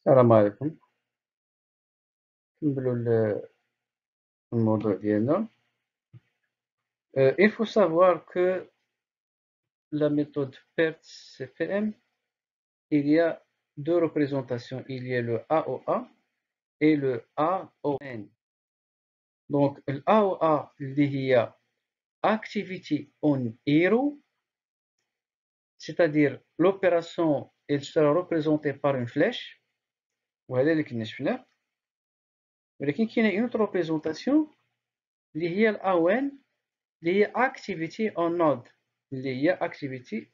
السلام عليكم. نكملوا الموضوع ديالنا. Il faut savoir que la méthode PERT-CPM, il y a deux représentations. Il y a le AOA et le AON. Donc, le AOA, اللي هي Activity on Hero, c'est-à-dire l'opération, elle sera représentée par une flèche. وهذا اللي كنا شفناه. ولكن كاينه une autre représentation اللي هي الAON اللي هي activity on node اللي هي activity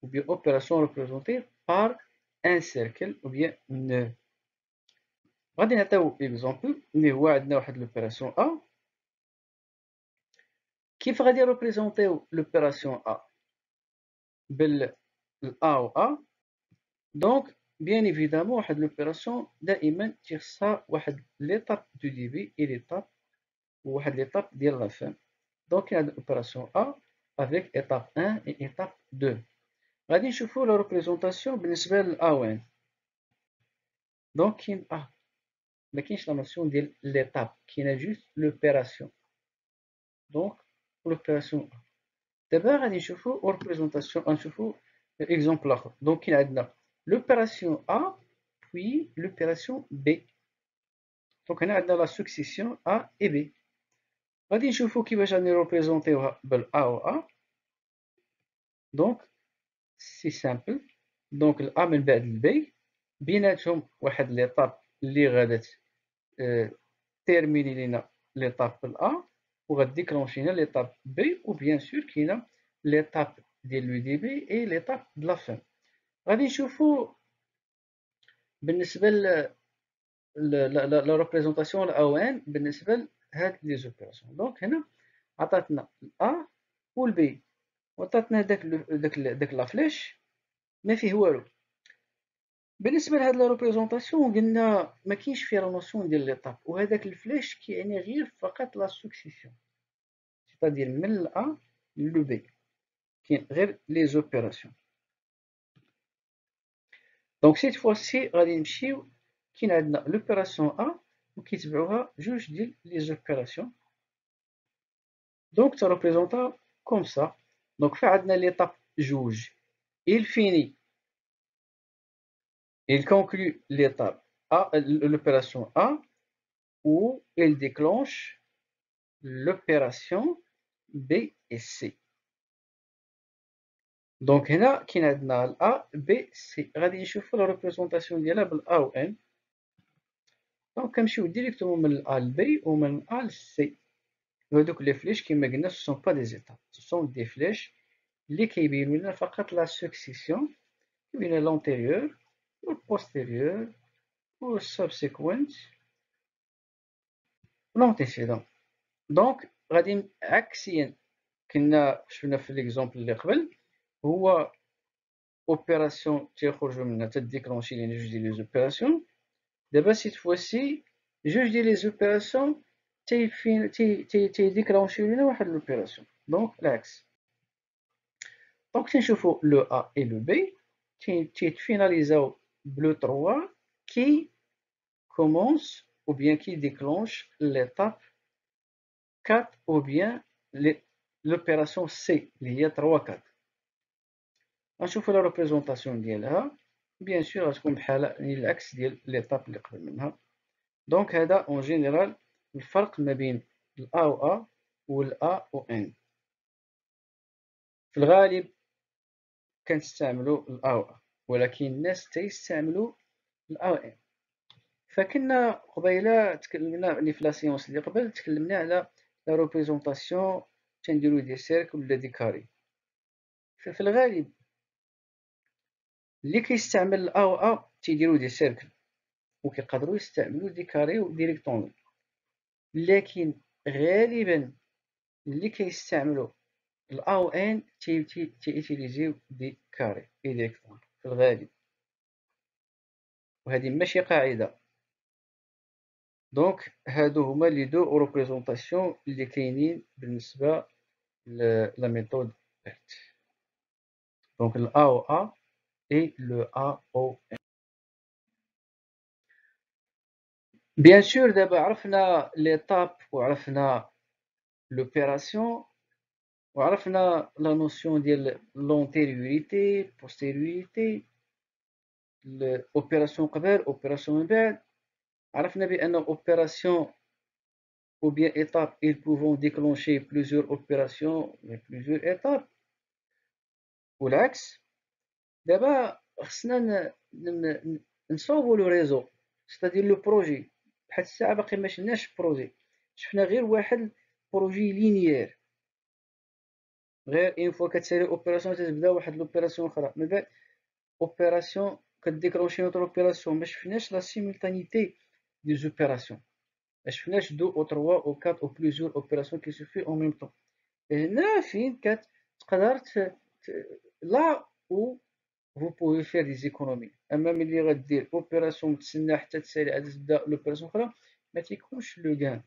ou bien opération représentée par un cercle ou bien nœud. غادي نعطيو exemple اللي هو عندنا واحد l'opération A. كيف غادي نريبريزونطيو l'opération A بال A و A؟ دونك bien évidemment واحد l'opération دائما تيخصها واحد l'étape du début et l'étape وواحد l'étape ديال la fin. Donc il y a l'opération A avec étape 1 et étape 2. غادي نشوفوا لا ريبريزونطاسيون بالنسبه للA1. دونك كاين ما كاينش لا نوسيون ديال ليتاب، كاينه جوست لوبيراسيون. دونك لوبيراسيون دابا غادي نشوفوا ريبريزونطاسيون، غنشوفوا اكزومبل اخر. دونك كاين عندنا لوبيراسيون A puis l'opération B. دونك هنا عندنا لا سكسيسيون A et B. غادي نشوفوا كيفاش غادي نريبريزونطيوها بالA و A. دونك سي سامبل. دونك الA من بعد الB بيناتهم واحد ليطاب اللي غادا تيرميني لينا ليطاب الA وغاديكلونشينا ليطاب B، و بيان سور كاينه ليطاب ديال لو دي بي اي ليطاب د لا فان. غادي نشوفوا بالنسبه لا ريبريزونطاسيون الاوان بالنسبه لهاد لي زوبيراسيون. دونك هنا عطاتنا الA والB وعطاتنا داك لا فليش ما فيه والو. بالنسبه لهاد لا ريبريزونطاسيون قلنا ما كاينش فيها لا نوسيون ديال ليطاب، وهذاك الفلاش كيعني غير فقط لا سكسيسيون، سيتادير من الA لو B كاين غير لي زوبيراسيون. دونك سيت فواسي غادي نمشيو كاين عندنا لوبيراسيون A وكيتبعوها جوج ديال لي زوبيراسيون. دونك تريبريزونطا كوم سا. دونك فين عندنا ليطاب جوج il finit il conclut l'étape A, l'opération A, où il déclenche l'opération B et C. دونك هنا كاين عندنا الA B C. غادي نشوفوا لا ريبريزونطاسيون ديالها بالA و N. دونك كنمشيو ديريكتومون من الA ل B ومن الA ل C. وهادوك لي فليش كيما قلنا سو سون با دي زيتاب، سو سون دي فليش اللي كيبينو لنا فقط لا سكسيسيون بين لونتيريور و البوستيريور و السبسيكوينت و لونتيسيدون. دونك غادي عكسيا كنا شفنا في ليكزومبل اللي قبل، هو اوبيراسيون تيخرجوا منها تديكلونشي لينا جوج ديال لي زوبيراسيون. دابا سيت فواسي جوج ديال لي زوبيراسيون تيديكلونشيو لينا واحد لوبيراسيون. دونك العكس. دونك تنشوفوا لو A et le B تيتفيناليزاو بلو 3 qui commence ou bien qui déclenche l'étape 4 ou bien l'opération C اللي هي 3 4. غنشوفوا لا ريبريزونطاسيون ديالها بيان سور غتكون بحال العكس ديال ليطاب اللي قبل منها. دونك هذا اون جينيرال الفرق ما بين الA و A والA و N. في الغالب كنستعملوا الA و A، ولكن الناس تيستعملوا الA و N. فكنا قبيله تكلمنا اللي في لا سيونس اللي قبل تكلمنا على لا ريبريزونطاسيون تنديرو دي سيركل ولا دي كاري. في الغالب اللي كيستعمل الA و A تيديروا دي سيركل وكيقدروا يستعملوا دي كاري و دي ريكتونغل، لكن غالبا اللي كيستعملوا الA و N تيوتيليزيو دي كاري اي دي ريكتونغل في الغالب، وهذه ماشي قاعده. دونك هادو هما لي دو ريبريزونطاسيون اللي كاينين بالنسبه لا ميثود PERT. دونك الA و A et le A O N. بيان سور دابا عرفنا ليتاب وعرفنا لوبيراسيون وعرفنا لا نوسيون ديال لونتيريوريتي بوستيريوريتي الاوبيراسيون قبل اوبيراسيون من بعد عرفنا بان اوبيراسيون ou bien étapes ils peuvent déclencher plusieurs opérations mais plusieurs étapes والعكس دابا خصنا نصوبوا لو ريزو ستادير لو بروجي بحال الساعه باقي ما شفناش بروجي شفنا غير واحد بروجي لينيير غير اون فوا كتسالي اوبيراسيون تتبدا واحد لوبيراسيون اخرى من بعد اوبيراسيون كديكلونشي نوتر اوبيراسيون ما شفناش لا سيمultanéité دي زوبيراسيون ما شفناش دو او تروا او كات او بليزيور اوبيراسيون كي سو في اون ميم طون هنا فين كتقدر لا او vous pouvez faire des économies اما ملي غدير اوبيراسيون تسنى حتى تسالي عاد تبدا لوبيراسيون اخرى ما تيكونش لو كان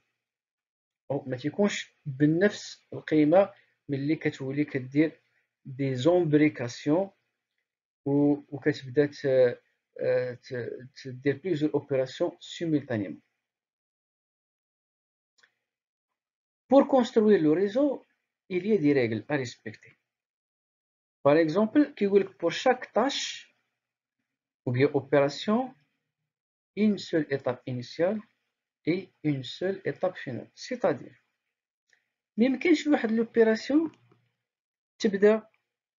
او ما تيكونش بنفس القيمه ملي كتولي كدير دي زومبريكاسيون وكتبدا تدير بليزيور اوبيراسيون simultanément. Pour construire le réseau, il y a des règles à respecter. Par exemple, pour chaque tâche ou bien opération, une seule étape initiale et une seule étape finale. C'est-à-dire, ما يمكنش واحد لوبيراسيون تبدا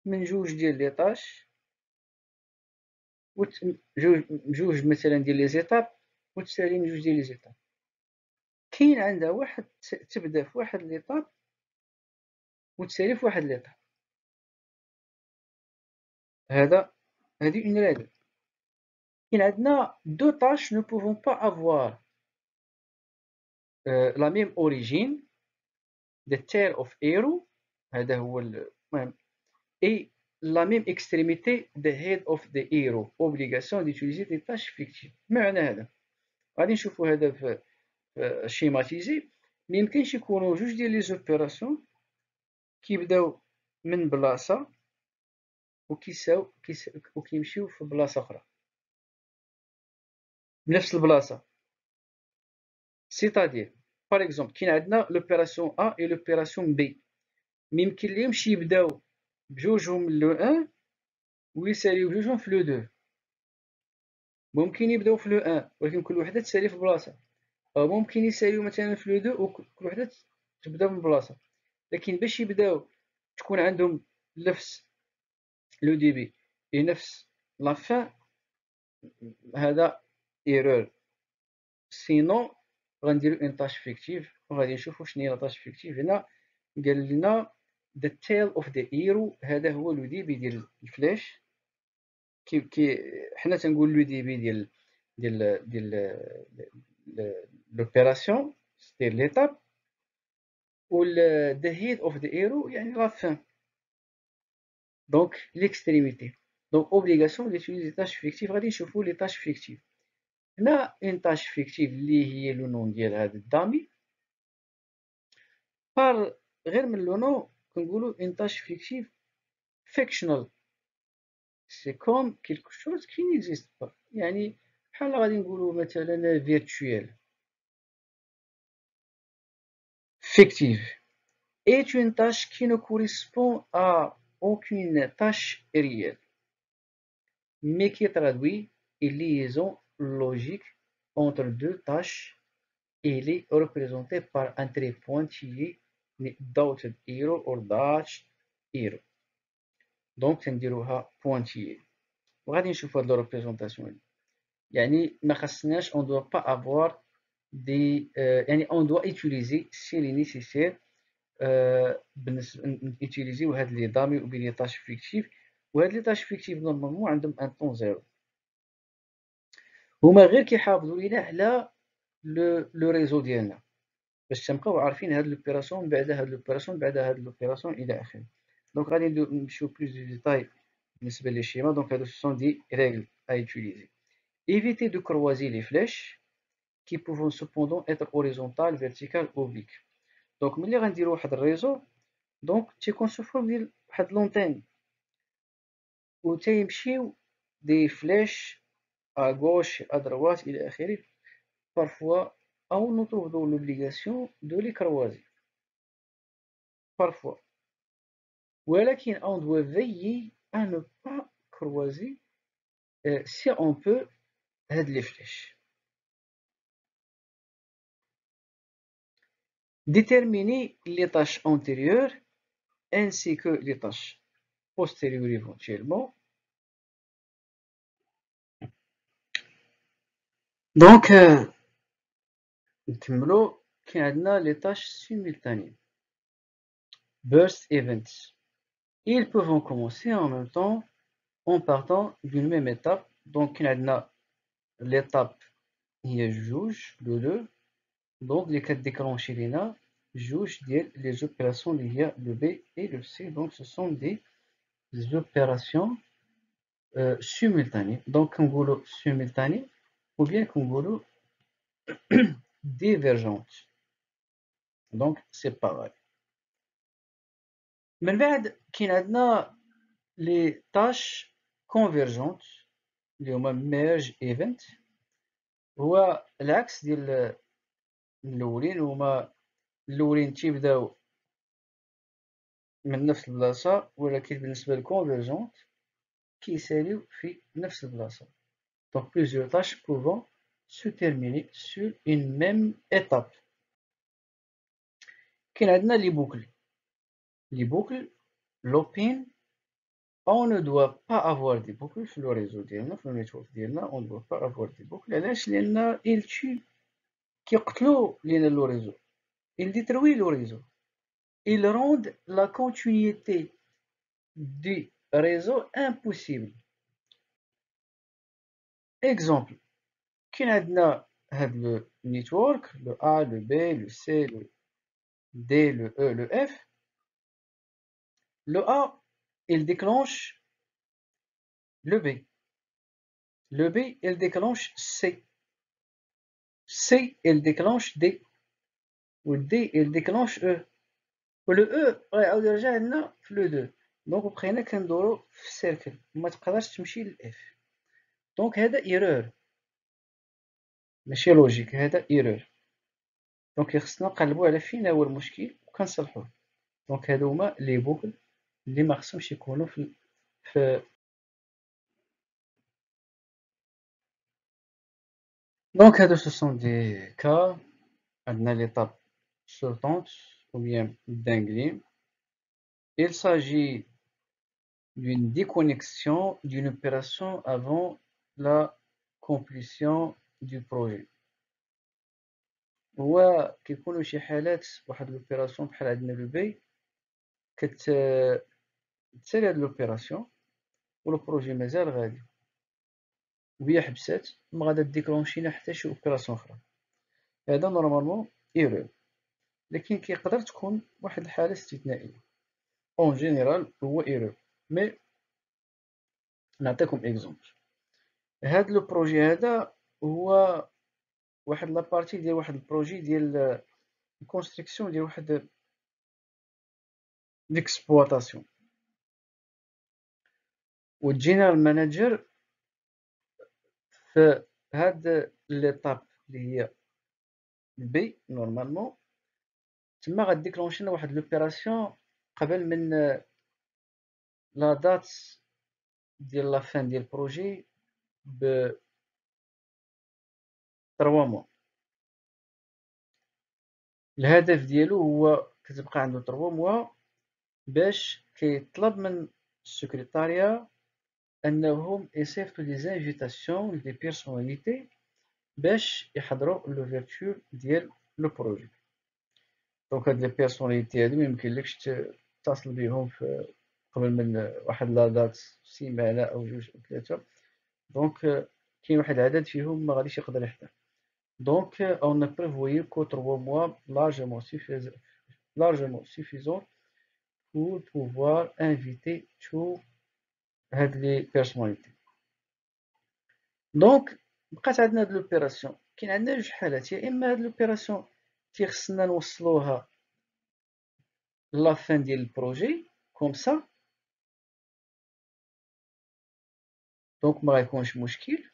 من جوج ديال لي طاش جوج مثلا ديال لي زيتاب وتسالي من جوج ديال لي زيتاب. كاين عندها واحد تبدا في واحد ليطاب وتسالي في واحد ليطاب. هذه اون ريغل. كاين عندنا دو طاش ne pouvons pas avoir la même origine the tail of arrow هذا هو المهم et la même extrémité the head of the arrow obligation d'utiliser des tâches fictives. معنى هذا غادي نشوفوا هذا في شيماتيزي. ما يمكنش يكونوا جوج ديال لي زوبيراسيون كيبداو من بلاصه وكيمشيو في بلاصه اخرى بنفس البلاصه. سيتادير باغ اكزومبل كاين عندنا لوبيراسيون ا اي لوبيراسيون بي ما يمكن ليهمش يبداو بجوجهم لو 1 ويساليو بجوجهم في لو 2. ممكن يبداو في لو 1 ولكن كل وحده تسالي في بلاصه او ممكن يساليو مثلا في لو 2 وكل وحده تبدا من بلاصه. لكن باش يبداو تكون عندهم نفس لو ديبي اي نفس لا فان هذا ايرور. سينو غنديرو اون طاش فيكتيف وغادي نشوفو شنو هي لا طاش فيكتيف. هنا قال لنا the tail of the arrow هذا هو لو ديبي ديال الفلاش. كي حنا تنقول لو ديبي ديال لوبيراسيون سير ليتاب و the head of the arrow يعني لا fin donc l'extrémité. donc obligation d'utiliser des tâches fictives. غادي نشوفو لي tâches fictives. هنا une tâche fictive اللي هي لو نون ديال هذا الدامي بار غير من لو نون كنقولو une tâche fictive fictional. c'est comme quelque chose qui n'existe pas يعني بحال غادي نقولو مثلا virtuel. fictive est une tâche qui ne correspond à aucune tâche réelle mais qui traduit une liaison logique entre deux tâches. Elle est représentée par un trait pointillé dotted arrow or dashed arrow. donc تنديروها pointillé وغادي نشوفو هاد لا ريبريزونطاسيون. يعني ما خصناش on doit pas avoir des يعني on doit utiliser si les nécessaire نوتيليزيو هاد لي دامي و بين لي طاش فيكتيف. وهاد لي طاش فيكتيف نورمالمون عندهم ان طون زيرو. هما غير كيحافظوا لينا على لو ريزو ديالنا باش تنبقاو عارفين هاد لوبيراسيون من بعد هاد لوبيراسيون بعد هاد لوبيراسيون الى اخره. دونك غادي نمشيو بلوس دو ديتاي بالنسبه لي شيما. دونك هادو سون دي ريغل ا يوتيليزي. éviter de croiser les flèches qui peuvent cependant être horizontales, verticales, obliques. دونك ملي غنديرو واحد الريزو دونك تيكون سو فورم ديال واحد لونتين و تيمشيو دي فلاش ا غوش ا دروات الى اخره parfois on nous trouve dans l'obligation de les croiser. Parfois. ولكن on doit veiller à ne pas croiser si on peut هاد les flèches. Déterminer les tâches antérieures ainsi que les tâches postérieures éventuellement. Donc, نكملوا كاين عندنا les tâches simultanées. Burst events. Ils peuvent commencer en même temps en partant d'une même étape. Donc, كاين عندنا l'étape هي جوج le 2. Donc, les كتديكلونشي لينا جوج ديال les opérations اللي هي le B et le C. Donc, ce sont des opérations simultanées. Donc, كنقولوا simultanées ou bien كنقولوا divergentes. Donc, c'est pareil. من بعد كاين عندنا les tâches convergentes اللي هما merge event. هو العكس ديال الأولين. هما الأولين تيبداو من نفس البلاصة، ولكن بالنسبة للكونفيرجونت كيساليو في نفس البلاصة. Donc plusieurs tâches pouvant se terminer sur une même étape. كاين عندنا لي بوكل. لي بوكل لوبين. On ne doit pas avoir des boucles في le réseau ديالنا، في النيتورك ديالنا. On ne doit pas avoir des boucles. علاش؟ لأن ils tuent كيقتلوا لينا le réseau. Ils détruisent le réseau. Ils rendent la continuité du réseau impossible. Exemple, كاين عندنا هاد le network, le A, le B, le C, le D, le E, le F. Le A, il déclenche le B. Le B, il déclenche C. C, il déclenche D. و D, il déclenche E. و le E غيعاود يرجع لنا في le 2. دونك بقينا كندورو في السيركل وما تقدرش تمشي للإف. دونك هذا ايرور، ماشي لوجيك، هذا ايرور. دونك خصنا نقلبو على فين هو المشكل وكنصلحوه. دونك هادو هما لي بوكل اللي ما خصهمش يكونوا في دونك هادو ce sont des cas. عندنا l'étape sortante ou bien dinguerie. Il s'agit d'une déconnexion d'une opération avant la complétion du projet. هو كيكونوا شي حالات واحد لوبيراسيون بحال عندنا لو بي تسالي هاد لوبيراسيون و لو بروجي مازال غادي وهي حبسات ما غادا ديكلونشينا حتى شي اوبيراسيون اخرى. هذا نورمالمون ايرور، لكن كيقدر تكون واحد الحالة استثنائية. اون جينيرال هو ايرور. مي نعطيكم اكزومبل. هاد لو بروجي هذا هو واحد لابارتي ديال واحد البروجي ديال الكونستركسيون ديال واحد ليكسبلوطاسيون. و الجينيرال ماناجر في هاد ليطاب اللي هي بي نورمالمون تما غاديكلونشي لنا واحد لوبيراسيون قبل من لا دات ديال لا فان ديال البروجي ب 3 موا. الهدف ديالو هو كتبقى عنده 3 موا باش كيطلب من السكرتاريا انهم يصيفطوا دي زانفيتاسيون دي بيرسوناليتي باش يحضروا لوفيرتور ديال لو بروجي. دونك هاد لي بيرسوناليتي هادو ميمكنلكش تتصل بهم في قبل من واحد لا دات سيمانه او جوج او ثلاثه. دونك كاين واحد العدد فيهم ما غاديش يقدر يحضر. Donc, on a prévu que 3 mois largement suffisant pour pouvoir inviter toutes les personnalités. Donc, بقات عندنا هاد لوبيراسيون. كاين عندنا جوج حالات. يا اما هاد لوبيراسيون تيخصنا نوصلوها لا فان ديال البروجي كوم سا، دونك ما غيكونش مشكل.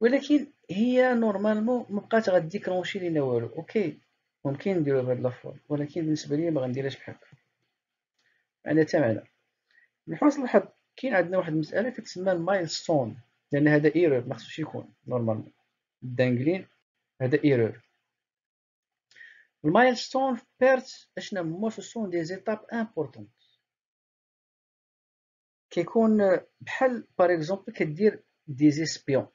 ولكن هي نورمالمون مبقات غديكلونشي لينا والو. اوكي ممكن نديروها بهاد لافورم، ولكن بالنسبه ليا ما غنديرهاش بحال هكا، معنى تا معنى. من حسن الحظ كاين عندنا واحد المساله كتسمى المايلستون، لان هذا ايرور ما خصوش يكون نورمالمون الدانجلين، هذا ايرور. المايلستون بيرت اشنا هما؟ سو سون دي زيتاب امبورطون، كيكون بحال باغ اكزومبل كدير دي زيسبيون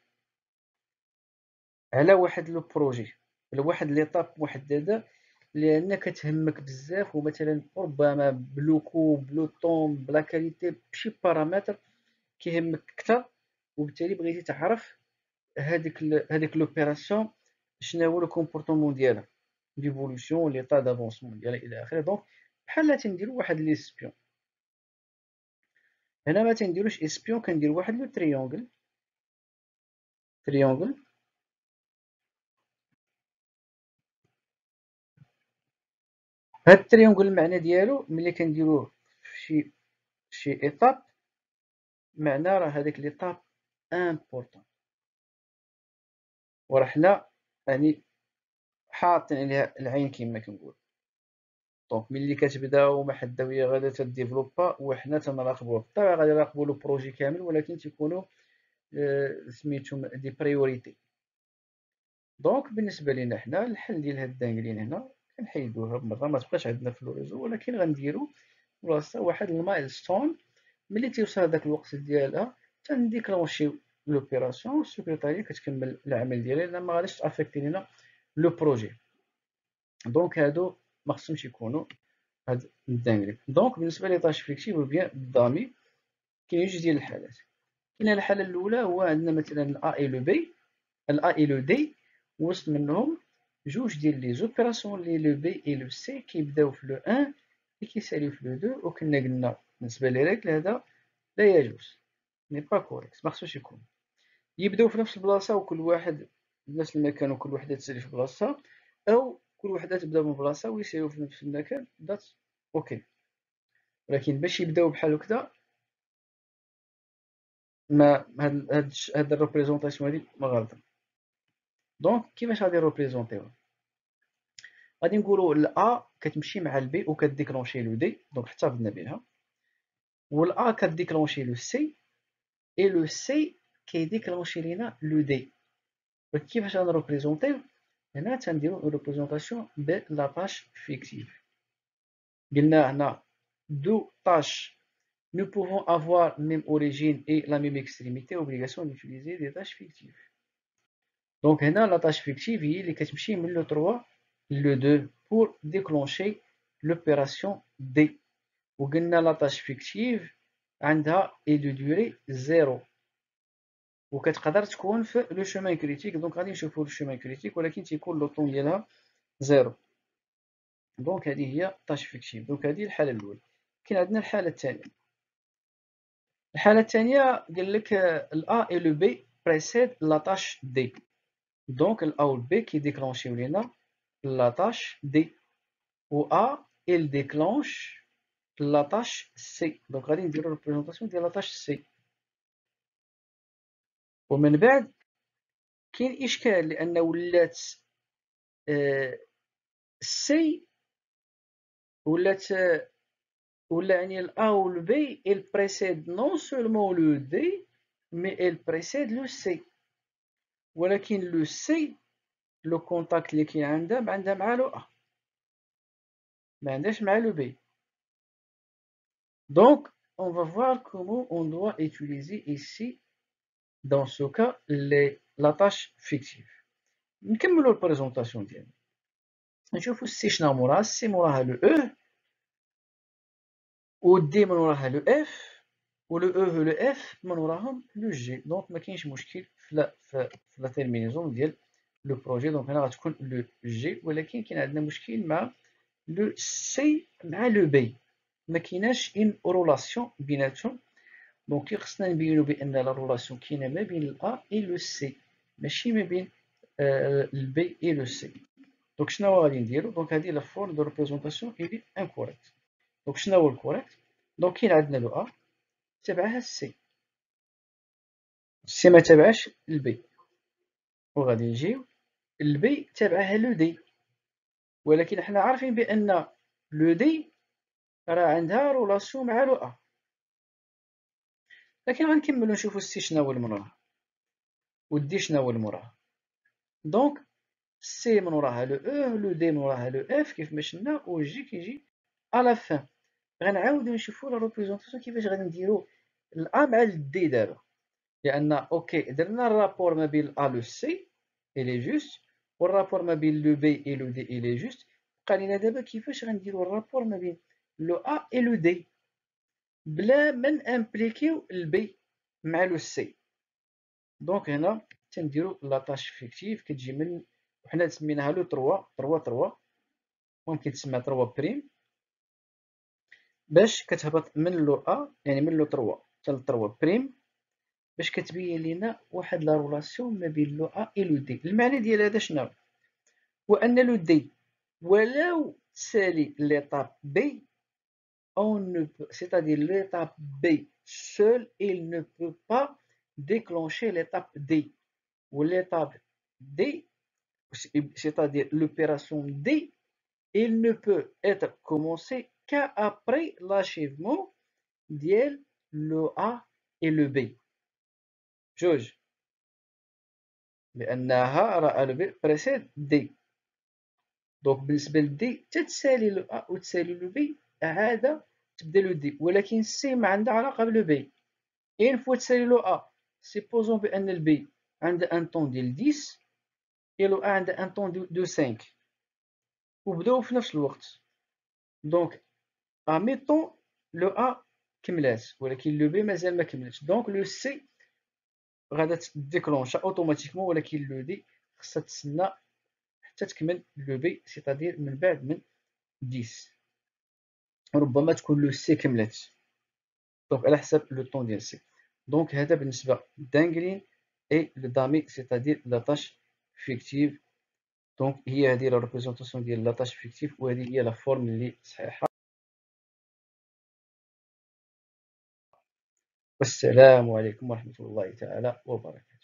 على واحد لو بروجي ولا واحد ليطاب محدده لان كتهمك بزاف، ومثلا ربما بلوكو بلو طون بلا كاليتي بشي بارامتر كيهمك اكثر، وبالتالي بغيتي تعرف هذيك لوبيراسيون شنو هو لو كومبورطمون ديالها، ليفولوسيون ليطا دافونسمون ديالها الى اخره. دونك بحال تنديرو واحد لي سبيون. هنا ما تنديروش اسبيون، كندير واحد لو تريونغل. هاد التريونغل المعنى ديالو ملي كنديروه في شي ايطاب، معنى راه هذيك ليطاب امبورطون، وراه حنا يعني حاطين عليها العين كما كنقول. دونك ملي كتبداو مع حدا وهي غادا تديفلوبا وحنا تنراقبوها، بالطبع غادي نراقبو لو بروجي كامل، ولكن تيكونوا سميتهم دي بريوريتي. دونك بالنسبه لينا حنا الحل ديال هاد الدانجلين هنا كنحيدوها بمره، ما تبقاش عندنا في الريزو، ولكن غنديرو بلاصتها واحد المايلستون. ملي تيوصل هذاك الوقت ديالها تنديكلونشيو لوبيراسيون، السكرتاريه كتكمل العمل ديالها لان ما غاديش تافيكتي لينا لو بروجي. دونك هادو ما خصهمش يكونوا هاد الدانجلين. دونك بالنسبه لي طاش فيكتيف و بيان دامي كاين جوج ديال الحالات. كاين الحاله الاولى هو عندنا مثلا الا اي لو بي، الا اي لو دي، وسط منهم جوج ديال لي زوبيراسيون لي لو بي اي لو سي كيبداو في لو 1 وكيساليو في لو 2، وكنا قلنا بالنسبه لي هذا لا يجوز، ني با كوريكت، ما خصوش يكون يبداو في نفس البلاصه وكل واحد في نفس المكان وكل وحده تسالي في بلاصتها، او كل وحده تبدا من بلاصه ويساليو في نفس المكان. ذات اوكي. ولكن باش يبداو بحال هكذا ما هاد الريبريزونطاسيون هادي ما غلطه. دونك كيفاش غادي نريبريزونطيوها؟ غادي نقولوا الأ كتمشي مع البي وكديكلونشي لو دي، دونك احتفظنا بها، والأ كديكلونشي لو سي، اي لو سي كيديكلونشي لينا لو دي. كيفاش غنريبريزونطيو؟ هنا تنديرو ريبريزونطاسيون بلاطاش فيكتيف. قلنا هنا دو طاش nous pouvons avoir même origine et la même extrémité, obligation d'utiliser des tâches fictives. Donc هنا la tâche fictive هي اللي كتمشي من لو 3 لو 2 pour déclencher l'opération D. وقلنا la tâche fictive عندها et de durée 0 وكتقدر تكون في لو chemin critique. دونك غادي نشوفو لو chemin critique ولكن تيكون لو طون ديالها 0. دونك هذه هي tâche fictive. دونك هذه الحالة الأولى. كاين عندنا الحالة الثانية. الحالة الثانية قال لك الأ et le B précèdent la tâche D. دونك الأ و البي كيديكلونشيو لينا la tâche D و A il déclenche la tâche C. دونك غادي نديرو ريبريزونطاسيون ديال la tâche C. ومن بعد كاين إشكال لأن ولات C ولات ولا يعني الأ و البي il précède non seulement le D mais il précède le C. ولكن لو سي لو كونتاكت اللي كاين عندها مع لو ا، ما عندهاش مع لو بي. Donc on va voir comment on doit utiliser ici dans ce cas la tâche fictive. نكملوا البريزونطاسيون ديالنا. نشوفوا السي شنو موراها. السي موراها لو او، والدي من وراها لو اف، ولو او ولو اف من وراهم لو جي. دونك ما كاينش مشكل في لا تيرمينيزون ديال لو بروجي. دونك هنا غتكون لو جي، ولكن كاين عندنا مشكل مع لو سي مع لو بي، ما كايناش ان رولاسيون بيناتهم. دونك خصنا نبينو بان لا رولاسيون كاينه ما بين الا اي لو سي، ماشي ما بين البي اي لو سي. دونك شنو غادي نديرو؟ دونك هذه لا فورم دو ريبريزونطاسيون اي انكوريكت. دونك شنو هو الكوريكت؟ دونك كاين عندنا لو ا تبعها السي، السي ما تبعش البي. وغادي نجيو البي تابعها لو دي، ولكن حنا عارفين بأن لو دي راه عندها رولاسيون مع لو أ، لكن غنكملو نشوفو السي شناهو اللي من وراها والدي شناهو اللي من وراها. دونك سي من وراها لو او، لو دي من وراها لو اف كيف ما شفنا، و جي كيجي على فان. غنعاودو نشوفو لا ريبريزونطاسيون كيفاش غادي نديرو الأ مع الدي دابا، لأن أوكي درنا الرابور ما بين الأ لو سي إلي جوست، والرابور ما بين لو بي إي لو دي إلي جوست. بقى لينا دابا كيفاش غنديرو الرابور ما بين لو أ إي لو دي بلا ما نامبليكيو البي مع لو سي. دونك هنا تنديرو لاطاش فيكتيف كتجي من، وحنا سميناها لو 3 ممكن تسمى 3 بريم، باش كتهبط من لو أ يعني من لو 3 حتى ل 3 بريم، باش كتبين لينا واحد لا رولاسيون ما بين لو أ إي لو دي. المعنى ديال هذا شنو هو؟ أن لو دي ولو تسالي ليطاب بي on ne peut, c'est-à-dire l'étape B seule, il ne peut pas déclencher l'étape D. Ou l'étape D, c'est-à-dire l'opération D, il ne peut être commencé qu'après l'achèvement de le A et le B. جوج، لأنها راه le B précède D. دونك بالنسبة لدي تتسالي لو أ وتسالي لو بي عادة تبدا لو دي، ولكن سي ما عندها علاقة بلو بي. إين فوا تسالي لو أ سيبوزون بأن البي عندها ان طون ديال 10 و لو أ عندها ان طون دو 5 وبداو في نفس الوقت، دونك أميطون لو أ كملات ولكن لو بي مازال ما كملاتش، دونك لو سي غادا تديكلونشا اوتوماتيكمون، ولكن لو دي خصها تسنى حتى تكمل لو بي، سيتادير من بعد من 10 ربما تكون لو سي كملات، دونك على حساب لو طون ديال سي. دونك هذا بالنسبة دانغلين اي لدامي سيتادير لاطاش فيكتيف. دونك هي هذه لا ريبريزونطاسيون ديال لاطاش فيكتيف، وهذه هي لا فورم اللي صحيحة. والسلام عليكم ورحمة الله تعالى وبركاته.